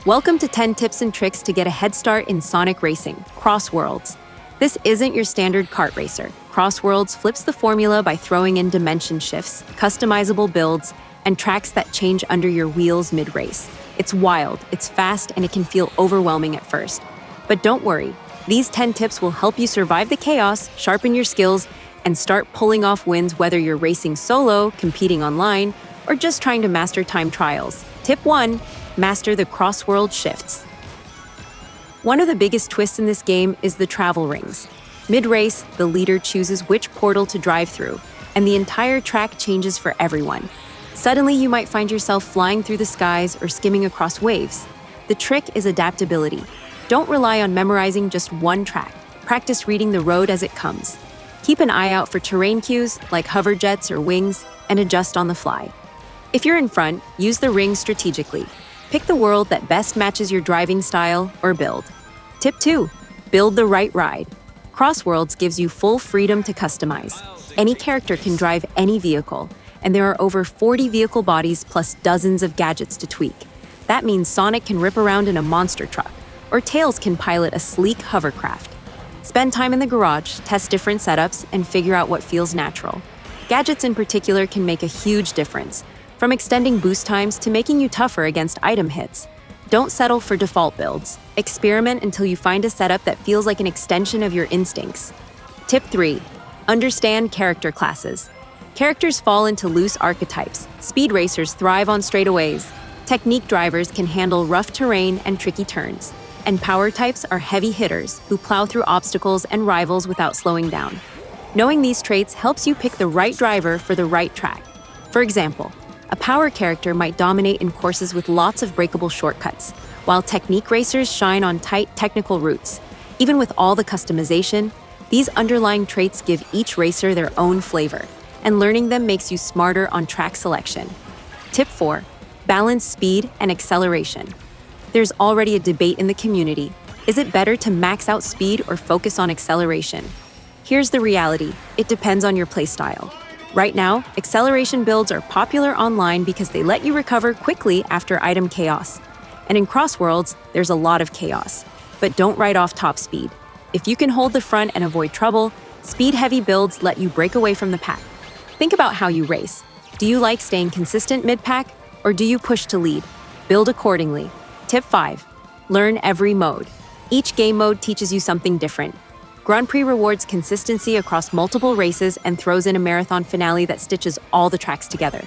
Welcome to 10 tips and tricks to get a head start in Sonic racing, CrossWorlds. This isn't your standard kart racer. CrossWorlds flips the formula by throwing in dimension shifts, customizable builds, and tracks that change under your wheels mid-race. It's wild, it's fast, and it can feel overwhelming at first. But don't worry, these 10 tips will help you survive the chaos, sharpen your skills, and start pulling off wins whether you're racing solo, competing online, or just trying to master time trials. Tip 1. Master the CrossWorlds shifts. One of the biggest twists in this game is the travel rings. Mid-race, the leader chooses which portal to drive through, and the entire track changes for everyone. Suddenly, you might find yourself flying through the skies or skimming across waves. The trick is adaptability. Don't rely on memorizing just one track. Practice reading the road as it comes. Keep an eye out for terrain cues like hover jets or wings and adjust on the fly. If you're in front, use the rings strategically. Pick the world that best matches your driving style or build. Tip 2. Build the right ride. CrossWorlds gives you full freedom to customize. Any character can drive any vehicle, and there are over 40 vehicle bodies plus dozens of gadgets to tweak. That means Sonic can rip around in a monster truck, or Tails can pilot a sleek hovercraft. Spend time in the garage, test different setups, and figure out what feels natural. Gadgets in particular can make a huge difference, from extending boost times to making you tougher against item hits. Don't settle for default builds. Experiment until you find a setup that feels like an extension of your instincts. Tip 3. Understand character classes. Characters fall into loose archetypes. Speed racers thrive on straightaways. Technique drivers can handle rough terrain and tricky turns. And power types are heavy hitters who plow through obstacles and rivals without slowing down. Knowing these traits helps you pick the right driver for the right track. For example, a power character might dominate in courses with lots of breakable shortcuts, while technique racers shine on tight technical routes. Even with all the customization, these underlying traits give each racer their own flavor, and learning them makes you smarter on track selection. Tip 4. Balance speed and acceleration. There's already a debate in the community. Is it better to max out speed or focus on acceleration? Here's the reality. It depends on your playstyle. Right now, acceleration builds are popular online because they let you recover quickly after item chaos. And in CrossWorlds, there's a lot of chaos. But don't write off top speed. If you can hold the front and avoid trouble, speed-heavy builds let you break away from the pack. Think about how you race. Do you like staying consistent mid-pack, or do you push to lead? Build accordingly. Tip 5. Learn every mode. Each game mode teaches you something different. Grand Prix rewards consistency across multiple races and throws in a marathon finale that stitches all the tracks together.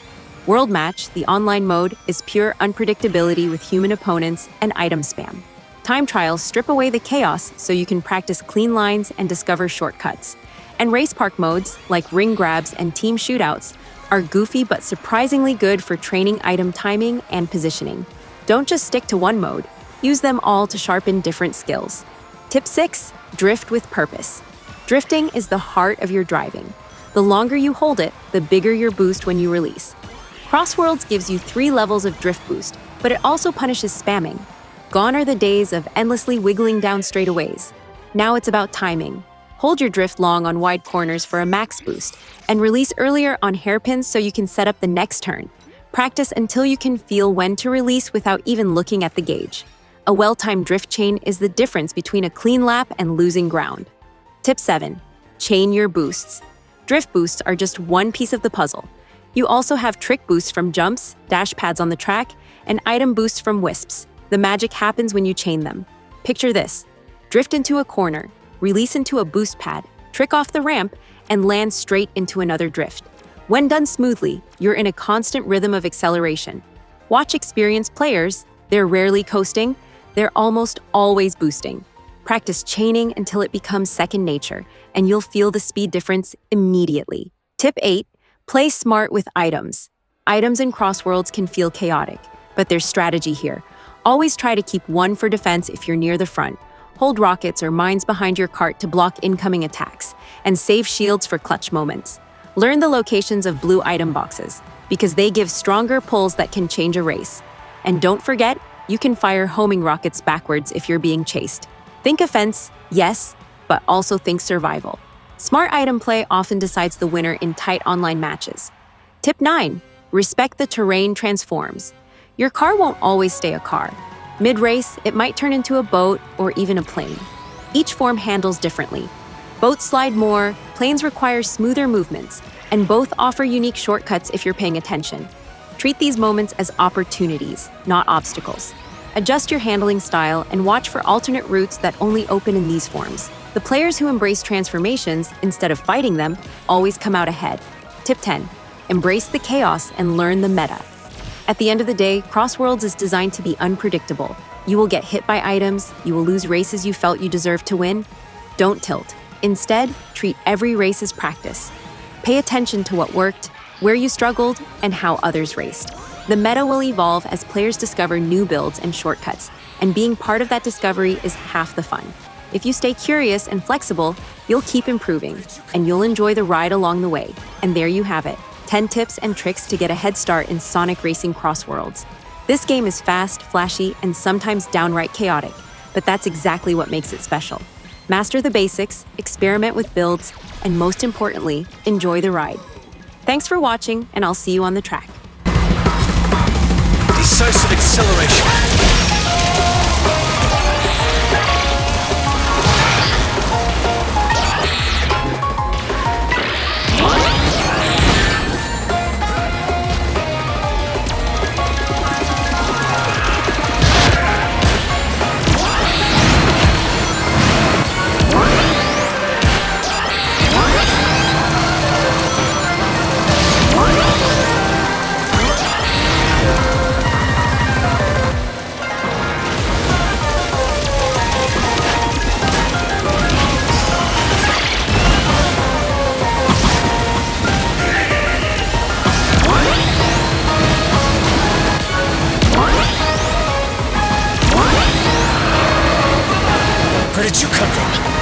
World Match, the online mode, is pure unpredictability with human opponents and item spam. Time trials strip away the chaos so you can practice clean lines and discover shortcuts. And race park modes, like ring grabs and team shootouts, are goofy but surprisingly good for training item timing and positioning. Don't just stick to one mode. Use them all to sharpen different skills. Tip 6. Drift with purpose. Drifting is the heart of your driving. The longer you hold it, the bigger your boost when you release. CrossWorlds gives you 3 levels of drift boost, but it also punishes spamming. Gone are the days of endlessly wiggling down straightaways. Now it's about timing. Hold your drift long on wide corners for a max boost, and release earlier on hairpins so you can set up the next turn. Practice until you can feel when to release without even looking at the gauge. A well-timed drift chain is the difference between a clean lap and losing ground. Tip 7. Chain your boosts. Drift boosts are just one piece of the puzzle. You also have trick boosts from jumps, dash pads on the track, and item boosts from wisps. The magic happens when you chain them. Picture this. Drift into a corner, release into a boost pad, trick off the ramp, and land straight into another drift. When done smoothly, you're in a constant rhythm of acceleration. Watch experienced players. They're rarely coasting. They're almost always boosting. Practice chaining until it becomes second nature, and you'll feel the speed difference immediately. Tip 8. Play smart with items. Items in CrossWorlds can feel chaotic, but there's strategy here. Always try to keep one for defense if you're near the front. Hold rockets or mines behind your cart to block incoming attacks, and save shields for clutch moments. Learn the locations of blue item boxes, because they give stronger pulls that can change a race. And don't forget, you can fire homing rockets backwards if you're being chased. Think offense, yes, but also think survival. Smart item play often decides the winner in tight online matches. Tip 9. Respect the terrain transforms. Your car won't always stay a car. Mid-race, it might turn into a boat or even a plane. Each form handles differently. Boats slide more, planes require smoother movements, and both offer unique shortcuts if you're paying attention. Treat these moments as opportunities, not obstacles. Adjust your handling style and watch for alternate routes that only open in these forms. The players who embrace transformations instead of fighting them always come out ahead. Tip 10. Embrace the chaos and learn the meta. At the end of the day, CrossWorlds is designed to be unpredictable. You will get hit by items, you will lose races you felt you deserved to win. Don't tilt. Instead, treat every race as practice. Pay attention to what worked, where you struggled, and how others raced. The meta will evolve as players discover new builds and shortcuts, and being part of that discovery is half the fun. If you stay curious and flexible, you'll keep improving, and you'll enjoy the ride along the way. And there you have it, 10 tips and tricks to get a head start in Sonic Racing CrossWorlds. This game is fast, flashy, and sometimes downright chaotic, but that's exactly what makes it special. Master the basics, experiment with builds, and most importantly, enjoy the ride. Thanks for watching, and I'll see you on the track. Decisive acceleration. Where did you come from?